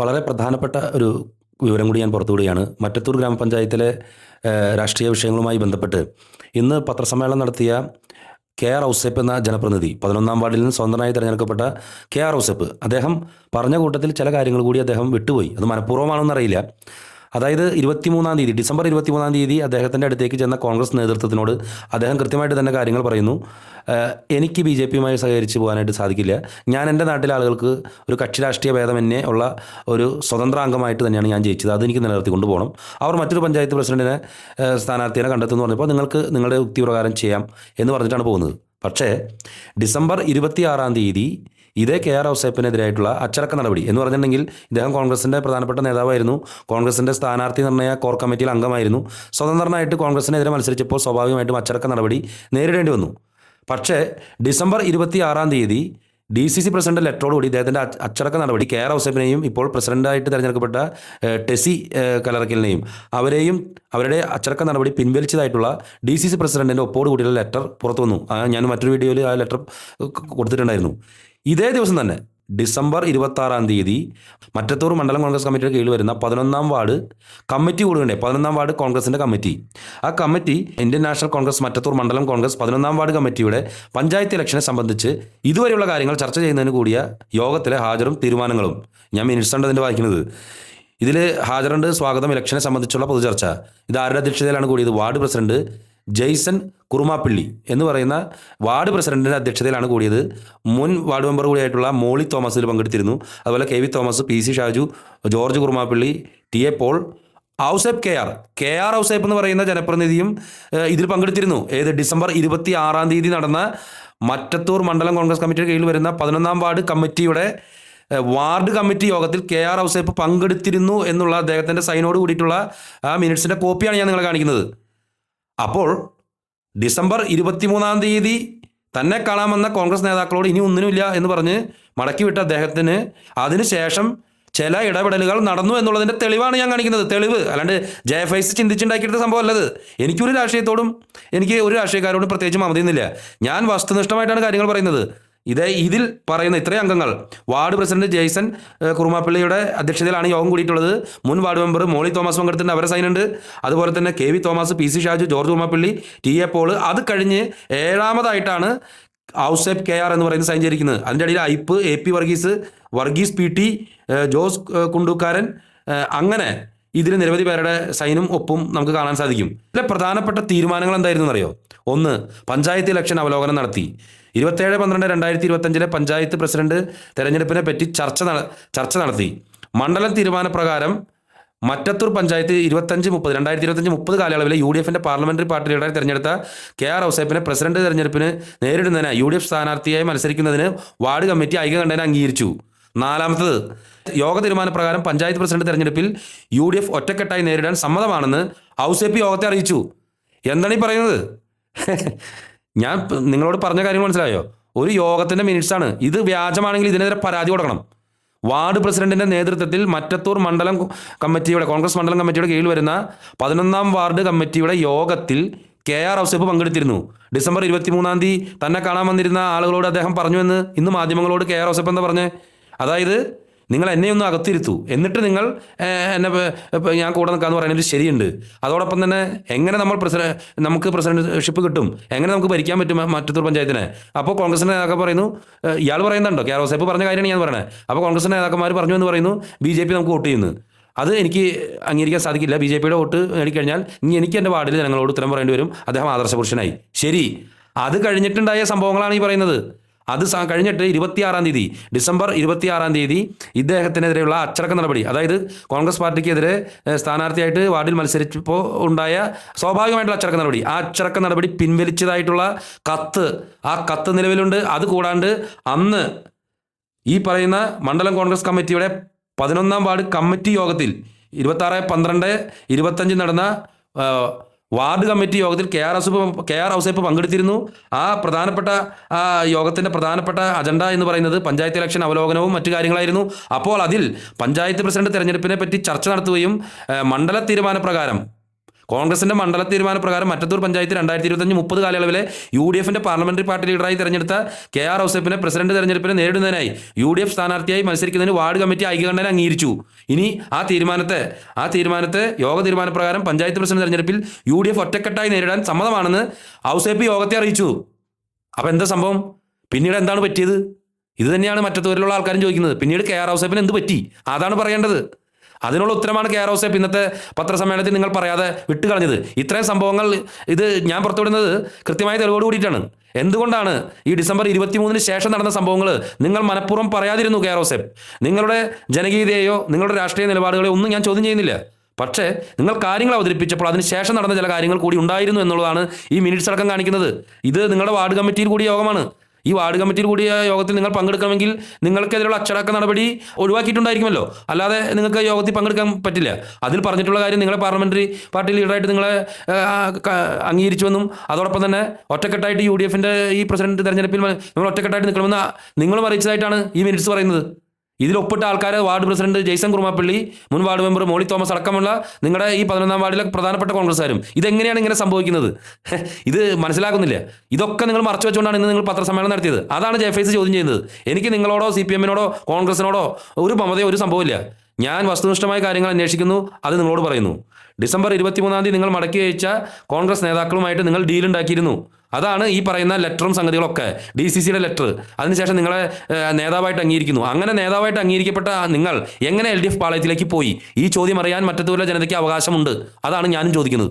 വളരെ പ്രധാനപ്പെട്ട ഒരു വിവരം കൂടി ഞാൻ പുറത്തുവിടുകയാണ്. മറ്റത്തൂർ ഗ്രാമപഞ്ചായത്തിലെ രാഷ്ട്രീയ വിഷയങ്ങളുമായി ബന്ധപ്പെട്ട് ഇന്ന് പത്രസമ്മേളനം നടത്തിയ കെ ആർ ഔസേപ്പ് എന്ന ജനപ്രതിനിധി, 11-ാം വാർഡിൽ നിന്ന് സ്വതന്ത്രനായി തിരഞ്ഞെടുക്കപ്പെട്ട കെ ആർ ഔസേപ്പ്, അദ്ദേഹം പറഞ്ഞ കൂട്ടത്തിൽ ചില കാര്യങ്ങൾ കൂടി അദ്ദേഹം വിട്ടുപോയി. അത് മനഃപൂർവ്വമാണെന്നറിയില്ല. അതായത് ഡിസംബർ 23-ാം തീയതി അദ്ദേഹത്തിൻ്റെ അടുത്തേക്ക് ചെന്ന കോൺഗ്രസ് നേതൃത്വത്തിനോട് അദ്ദേഹം കൃത്യമായിട്ട് തന്നെ കാര്യങ്ങൾ പറയുന്നു. എനിക്ക് BJP-യുമായി സഹകരിച്ച് പോകാനായിട്ട് സാധിക്കില്ല. ഞാൻ എൻ്റെ നാട്ടിലെ ആളുകൾക്ക് ഒരു കക്ഷി രാഷ്ട്രീയ ഭേദമന്യേ ഉള്ള ഒരു സ്വതന്ത്ര അംഗമായിട്ട് തന്നെയാണ് ഞാൻ ജയിച്ചത്. അതെനിക്ക് നിലനിർത്തിക്കൊണ്ട് പോകണം. അവർ മറ്റൊരു പഞ്ചായത്ത് പ്രസിഡന്റിനെ സ്ഥാനാർത്ഥിയെ കണ്ടെത്തുമെന്ന് പറഞ്ഞപ്പോൾ നിങ്ങൾക്ക് നിങ്ങളുടെ യുക്തിപ്രകാരം ചെയ്യാം എന്ന് പറഞ്ഞിട്ടാണ് പോകുന്നത്. പക്ഷേ ഡിസംബർ 26-ാം തീയതി ഇതേ കെ ആർ ഔസേപ്പിനെതിരായിട്ടുള്ള അച്ചടക്ക നടപടി എന്ന് പറഞ്ഞിട്ടുണ്ടെങ്കിൽ ഇദ്ദേഹം കോൺഗ്രസിൻ്റെ പ്രധാനപ്പെട്ട നേതാവായിരുന്നു. കോൺഗ്രസിൻ്റെ സ്ഥാനാർത്ഥി നിർണയ കോർ കമ്മിറ്റിയിൽ അംഗമായിരുന്നു. സ്വതന്ത്രനായിട്ട് കോൺഗ്രസിനെതിരെ മത്സരിച്ചപ്പോൾ സ്വാഭാവികമായിട്ടും അച്ചടക്ക നടപടി നേരിടേണ്ടി വന്നു. പക്ഷേ ഡിസംബർ 26-ാം തീയതി DCC പ്രസിഡന്റ് ലെറ്ററോടുകൂടി ഇദ്ദേഹത്തിൻ്റെ അച്ചടക്ക നടപടി കെ ആർ ഔസേപ്പിനെയും ഇപ്പോൾ പ്രസിഡന്റായിട്ട് തിരഞ്ഞെടുക്കപ്പെട്ട ടെസി കലറക്കലിനെയും അവരുടെ അച്ചടക്ക നടപടി പിൻവലിച്ചതായിട്ടുള്ള DCC പ്രസിഡന്റിൻ്റെ ഒപ്പോട് കൂടിയുള്ള ലെറ്റർ പുറത്തു വന്നു. ഞാൻ മറ്റൊരു വീഡിയോയിൽ ആ ലെറ്റർ കൊടുത്തിട്ടുണ്ടായിരുന്നു. ഇതേ ദിവസം തന്നെ ഡിസംബർ 26-ാം തീയതി മറ്റത്തൂർ മണ്ഡലം കോൺഗ്രസ് കമ്മിറ്റിയുടെ കീഴിൽ വരുന്ന 11-ാം വാർഡ് കമ്മിറ്റി കൂടുകയുണ്ടായി. 11-ാം വാർഡ് കോൺഗ്രസിൻ്റെ കമ്മിറ്റി. ആ committee Indian national Congress Mattathur മണ്ഡലം കോൺഗ്രസ് 11-ാം വാർഡ് കമ്മിറ്റിയുടെ പഞ്ചായത്ത് ഇലക്ഷനെ സംബന്ധിച്ച് ഇതുവരെയുള്ള കാര്യങ്ങൾ ചർച്ച ചെയ്യുന്നതിന് കൂടിയ യോഗത്തിലെ ഹാജരും തീരുമാനങ്ങളും ഞാൻ മിനിറ്റ്സ് ഉണ്ട് അതിൻ്റെ വായിക്കുന്നത്. ഇതിൽ ഹാജറുണ്ട് സ്വാഗതം ഇലക്ഷനെ സംബന്ധിച്ചുള്ള പൊതുചർച്ച. ഇത് ആരുടെ അധ്യക്ഷതയിലാണ് കൂടിയത്? വാർഡ് പ്രസിഡന്റ് ജെയ്സൺ കുറുമാപ്പിള്ളി എന്ന് പറയുന്ന വാർഡ് പ്രസിഡന്റിൻ്റെ അധ്യക്ഷതയിലാണ് കൂടിയത്. മുൻ വാർഡ് മെമ്പർ കൂടിയായിട്ടുള്ള മോളി തോമസ് ഇതിൽ പങ്കെടുത്തിരുന്നു. അതുപോലെ KV Thomas, PC Shaju, George Kurumappilly, TA Paul, Ouseph K R Ouseph എന്ന് പറയുന്ന ജനപ്രതിനിധിയും ഇതിൽ പങ്കെടുത്തിരുന്നു. ഡിസംബർ 26-ാം തീയതി നടന്ന മറ്റത്തൂർ മണ്ഡലം കോൺഗ്രസ് കമ്മിറ്റിയുടെ കീഴിൽ വരുന്ന 11-ാം വാർഡ് കമ്മിറ്റിയുടെ വാർഡ് കമ്മിറ്റി യോഗത്തിൽ കെ ആർ ഔസേപ്പ് പങ്കെടുത്തിരുന്നു എന്നുള്ള അദ്ദേഹത്തിൻ്റെ സൈനോട് കൂടിയിട്ടുള്ള ആ മിനിറ്റ്സിൻ്റെ കോപ്പിയാണ് ഞാൻ നിങ്ങളെ കാണിക്കുന്നത്. അപ്പോൾ ഡിസംബർ 23-ാം തീയതി തന്നെ കാണാമെന്ന കോൺഗ്രസ് നേതാക്കളോട് ഇനി ഒന്നിനുമില്ല എന്ന് പറഞ്ഞ് മടക്കി വിട്ട അദ്ദേഹത്തിന് അതിനുശേഷം ചില ഇടപെടലുകൾ നടന്നു എന്നുള്ളതിൻ്റെ തെളിവാണ് ഞാൻ കാണിക്കുന്നത്. തെളിവ്, അല്ലാണ്ട് JFIC ചിന്തിച്ചുണ്ടാക്കിയിട്ട് സംഭവമല്ലത്. എനിക്ക് ഒരു രാഷ്ട്രീയക്കാരോടും പ്രത്യേകിച്ച് മമതയൊന്നുമില്ല. ഞാൻ വസ്തുനിഷ്ഠമായിട്ടാണ് കാര്യങ്ങൾ പറയുന്നത്. ഇതിൽ പറയുന്ന ഇത്രയും അംഗങ്ങൾ വാർഡ് പ്രസിഡന്റ് ജെയ്സൺ കുറുമാപ്പിള്ളിയുടെ അധ്യക്ഷതയിലാണ് യോഗം കൂടിയിട്ടുള്ളത്. മുൻ വാർഡ് മെമ്പർ മോളി തോമസ് പങ്കെടുത്തിട്ടുണ്ട്, അവരെ സൈനുണ്ട്. അതുപോലെ തന്നെ KV Thomas, PC Shaju, George Kurumappilly, TA Paul. അത് കഴിഞ്ഞ് 7-ാമതായിട്ടാണ് ഔസേപ്പ് KR എന്ന് പറയുന്നത് സൈൻ ചെയ്തിരിക്കുന്നത്. അതിൻ്റെ ഇടയിൽ ഐപ്പ്, AP വർഗീസ് PT, ജോസ് കുണ്ടൂക്കാരൻ, അങ്ങനെ ഇതിൽ നിരവധി പേരുടെ സൈനും ഒപ്പും നമുക്ക് കാണാൻ സാധിക്കും. ഇതിലെ പ്രധാനപ്പെട്ട തീരുമാനങ്ങൾ എന്തായിരുന്നു എന്നറിയോ? 1. പഞ്ചായത്ത് ഇലക്ഷൻ അവലോകനം നടത്തി. 27/12/2025 പഞ്ചായത്ത് പ്രസിഡന്റ് തെരഞ്ഞെടുപ്പിനെ പറ്റി ചർച്ച നടത്തി. മണ്ഡലം തീരുമാനപ്രകാരം മറ്റത്തൂർ പഞ്ചായത്ത് 2025-30 കാലയളവിലെ UDFന്റെ പാർലമെന്ററി പാർട്ടി ലീഡറായി തിരഞ്ഞെടുത്ത കെ ആർ ഔസേപ്പിനെ പ്രസിഡന്റ് തെരഞ്ഞെടുപ്പിന് നേരിടുന്നതിന് UDF സ്ഥാനാർത്ഥിയായി മത്സരിക്കുന്നതിന് വാർഡ് കമ്മിറ്റി ഐക്യകണ്ഠേന അംഗീകരിച്ചു. 4. യോഗ തീരുമാനപ്രകാരം പഞ്ചായത്ത് പ്രസിഡന്റ് തെരഞ്ഞെടുപ്പിൽ UDF ഒറ്റക്കെട്ടായി നേരിടാൻ സമ്മതമാണെന്ന് ഔസേപ്പ് യോഗത്തെ അറിയിച്ചു. എന്താണ് ഈ പറയുന്നത്? ഞാൻ നിങ്ങളോട് പറഞ്ഞ കാര്യങ്ങൾ മനസ്സിലായോ? ഒരു യോഗത്തിൻ്റെ മിനിറ്റ്സാണ് ഇത്. വ്യാജമാണെങ്കിൽ ഇതിനെതിരെ പരാതി കൊടുക്കണം. വാർഡ് പ്രസിഡന്റിന്റെ നേതൃത്വത്തിൽ മറ്റത്തൂർ മണ്ഡലം കമ്മിറ്റിയുടെ കോൺഗ്രസ് മണ്ഡലം കമ്മിറ്റിയുടെ കീഴിൽ വരുന്ന 11-ാം വാർഡ് കമ്മിറ്റിയുടെ യോഗത്തിൽ കെ ആർ ഔസേപ്പ് പങ്കെടുത്തിരുന്നു. ഡിസംബർ 23-ാം തീയതി തന്നെ കാണാൻ വന്നിരുന്ന ആളുകളോട് അദ്ദേഹം പറഞ്ഞുവെന്ന് ഇന്ന് മാധ്യമങ്ങളോട് കെ ആർ ഔസേപ്പ് എന്താ പറഞ്ഞേ? അതായത് നിങ്ങൾ എന്നെ ഒന്ന് അകത്തിരുത്തു, എന്നിട്ട് നിങ്ങൾ എന്നെ ഞാൻ കൂടെ നിൽക്കാമെന്ന് പറയുന്നത് ശരിയുണ്ട്. അതോടൊപ്പം തന്നെ എങ്ങനെ നമുക്ക് പ്രസിഡന്റ്ഷിപ്പ് കിട്ടും, എങ്ങനെ നമുക്ക് ഭരിക്കാൻ പറ്റും മറ്റത്തൂർ പഞ്ചായത്തിനെ? അപ്പോൾ കോൺഗ്രസിൻ്റെ നേതാക്കൾ പറയുന്നു, ഇയാൾ പറയുന്നുണ്ടോ? കെ ആർ ഔസേപ്പ് പറഞ്ഞ കാര്യമാണ് ഞാൻ പറയണത്. അപ്പോൾ കോൺഗ്രസിൻ്റെ നേതാക്കന്മാർ പറഞ്ഞു എന്ന് പറയുന്നു BJP നമുക്ക് വോട്ട് ചെയ്യുന്നു. അത് എനിക്ക് അംഗീകരിക്കാൻ സാധിക്കില്ല. BJPയുടെ വോട്ട് നേടിക്കഴിഞ്ഞാൽ ഇനി എനിക്ക് എൻ്റെ വാർഡിൽ ജനങ്ങളോട് ഉത്തരം പറയേണ്ടി വരും. അദ്ദേഹം ആദർശപുരുഷനായി. ശരി, അത് കഴിഞ്ഞിട്ടുണ്ടായ സംഭവങ്ങളാണ് ഈ പറയുന്നത്. അത് കഴിഞ്ഞിട്ട് ഡിസംബർ 26-ാം തീയതി ഇദ്ദേഹത്തിനെതിരെയുള്ള അച്ചടക്ക നടപടി, അതായത് കോൺഗ്രസ് പാർട്ടിക്കെതിരെ സ്ഥാനാർത്ഥിയായിട്ട് വാർഡിൽ മത്സരിച്ചപ്പോൾ ഉണ്ടായ സ്വാഭാവികമായിട്ടുള്ള അച്ചടക്ക നടപടി, ആ അച്ചടക്ക നടപടി പിൻവലിച്ചതായിട്ടുള്ള കത്ത് നിലവിലുണ്ട്. അത് കൂടാണ്ട് അന്ന് ഈ പറയുന്ന മണ്ഡലം കോൺഗ്രസ് കമ്മിറ്റിയുടെ 11-ാം വാർഡ് കമ്മിറ്റി യോഗത്തിൽ 26/12/25 നടന്ന വാർഡ് കമ്മിറ്റി യോഗത്തിൽ കെ ആർ ഔസേപ്പ് പങ്കെടുത്തിരുന്നു. ആ യോഗത്തിൻ്റെ പ്രധാനപ്പെട്ട അജണ്ട എന്ന് പറയുന്നത് പഞ്ചായത്ത് ഇലക്ഷൻ അവലോകനവും മറ്റു കാര്യങ്ങളായിരുന്നു. അപ്പോൾ അതിൽ പഞ്ചായത്ത് പ്രസിഡന്റ് തെരഞ്ഞെടുപ്പിനെ പറ്റി ചർച്ച നടത്തുകയും മണ്ഡല തീരുമാനപ്രകാരം കോൺഗ്രസിന്റെ മണ്ഡല തീരുമാനപ്രകാരം മറ്റത്തൂർ പഞ്ചായത്ത് 2025-30 കാലയളവിലെ UDFന്റെ പാർലമെന്ററി പാർട്ടി ലീഡറായി തെരഞ്ഞെടുത്ത KR ഔസേപ്പിനെ പ്രസിഡന്റ് തെരഞ്ഞെടുപ്പിനെ നേരിടുന്നതിനായി UDF സ്ഥാനാർത്ഥിയായി മത്സരിക്കുന്നതിന് വാർഡ് കമ്മിറ്റി ഐക്യകണ്ഠേന അംഗീകരിച്ചു. ഇനി ആ തീരുമാനത്തെ യോഗ തീരുമാനപ്രകാരം പഞ്ചായത്ത് പ്രസിഡന്റ് തെരഞ്ഞെടുപ്പിൽ UDF ഒറ്റക്കെട്ടായി നേരിടാൻ സമ്മതമാണെന്ന് ഔസേപ്പ് യോഗത്തെ അറിയിച്ചു. അപ്പം എന്താ സംഭവം? പിന്നീട് എന്താണ് പറ്റിയത്? ഇത് തന്നെയാണ് മറ്റത്തൂരിലുള്ള ആൾക്കാരും ചോദിക്കുന്നത്. പിന്നീട് KR ഔസേപ്പിന് എന്ത് പറ്റി? അതാണ് പറയേണ്ടത്. അതിനുള്ള ഉത്തരമാണ് KR ഔസേപ്പ് ഇന്നത്തെ പത്രസമ്മേളനത്തിൽ നിങ്ങൾ പറയാതെ വിട്ടുകളഞ്ഞത്. ഇത്രയും സംഭവങ്ങൾ ഇത് ഞാൻ പുറത്തുവിടുന്നത് കൃത്യമായ തെളിവോട് കൂടിയിട്ടാണ്. എന്തുകൊണ്ടാണ് ഈ ഡിസംബർ 23-ന് ശേഷം നടന്ന സംഭവങ്ങൾ നിങ്ങൾ മനഃപൂർവ്വം പറയാതിരുന്നു KR ഔസേപ്പ്? നിങ്ങളുടെ ജനകീയതയോ നിങ്ങളുടെ രാഷ്ട്രീയ നിലപാടുകളെയോ ഒന്നും ഞാൻ ചോദ്യം ചെയ്യുന്നില്ല. പക്ഷേ നിങ്ങൾ കാര്യങ്ങൾ അവതരിപ്പിച്ചപ്പോൾ അതിന് ശേഷം നടന്ന ചില കാര്യങ്ങൾ കൂടി ഉണ്ടായിരുന്നു എന്നുള്ളതാണ് ഈ മിനിറ്റ്സ് അടക്കം കാണിക്കുന്നത്. ഇത് നിങ്ങളുടെ വാർഡ് കമ്മിറ്റിയിൽ കൂടിയ യോഗമാണ്. ഈ വാർഡ് കമ്മിറ്റിയിൽ കൂടിയ യോഗത്തിൽ നിങ്ങൾ പങ്കെടുക്കണമെങ്കിൽ നിങ്ങൾക്കെതിരെയുള്ള അച്ചടക്ക നടപടി ഒഴിവാക്കിയിട്ടുണ്ടായിരിക്കുമല്ലോ. അല്ലാതെ നിങ്ങൾക്ക് യോഗത്തിൽ പങ്കെടുക്കാൻ പറ്റില്ല. അതിൽ പറഞ്ഞിട്ടുള്ള കാര്യം നിങ്ങളെ പാർലമെന്ററി പാർട്ടി ലീഡറായിട്ട് നിങ്ങളെ അംഗീകരിച്ചുവെന്നും അതോടൊപ്പം തന്നെ ഒറ്റക്കെട്ടായിട്ട് UDFന്റെ ഈ പ്രസിഡന്റ് തെരഞ്ഞെടുപ്പിൽ നിങ്ങൾ ഒറ്റക്കെട്ടായിട്ട് നിൽക്കണമെന്ന് നിങ്ങളും അറിയിച്ചതായിട്ടാണ് ഈ മിനിറ്റ്സ് പറയുന്നത്. ഇതിൽ ഒപ്പിട്ട ആൾക്കാർ വാർഡ് പ്രസിഡന്റ് ജെയ്സൺ കുറുമാപ്പള്ളി, മുൻ വാർഡ് മെമ്പർ മോളി തോമസ് അടക്കമുള്ള നിങ്ങളുടെ ഈ 11-ാം വാർഡിലെ പ്രധാനപ്പെട്ട കോൺഗ്രസ്സുകാരും. ഇതെങ്ങനെയാണ് ഇങ്ങനെ സംഭവിക്കുന്നത്? ഇത് മനസ്സിലാക്കുന്നില്ല. ഇതൊക്കെ നിങ്ങൾ മറച്ചു വെച്ചുകൊണ്ടാണ് ഇന്ന് നിങ്ങൾ പത്രസമ്മേളനം നടത്തിയത്. അതാണ് JFIC ചോദ്യം ചെയ്യുന്നത്. എനിക്ക് നിങ്ങളോടോ CPM-നോടോ കോൺഗ്രസിനോടോ ഒരു മമതയോ ഒരു സംഭവമില്ല. ഞാൻ വസ്തുനിഷ്ഠമായ കാര്യങ്ങൾ അന്വേഷിക്കുന്നു, അത് നിങ്ങളോട് പറയുന്നു. ഡിസംബർ 23-ാം തീയതി നിങ്ങൾ മടക്കി അയച്ച കോൺഗ്രസ് നേതാക്കളുമായിട്ട് നിങ്ങൾ ഡീൽ ഉണ്ടാക്കിയിരുന്നു. അതാണ് ഈ പറയുന്ന ലെറ്ററും സംഗതികളൊക്കെ, DCCയുടെ ലെറ്റർ. അതിനുശേഷം നിങ്ങളെ നേതാവായിട്ട് അംഗീകരിക്കുന്നു. അങ്ങനെ നേതാവായിട്ട് അംഗീകരിക്കപ്പെട്ട നിങ്ങൾ എങ്ങനെ LDF പാളയത്തിലേക്ക് പോയി? ഈ ചോദ്യം അറിയാൻ മറ്റത്തൂരിലെ ജനതയ്ക്ക് അവകാശമുണ്ട്. അതാണ് ഞാനും ചോദിക്കുന്നത്.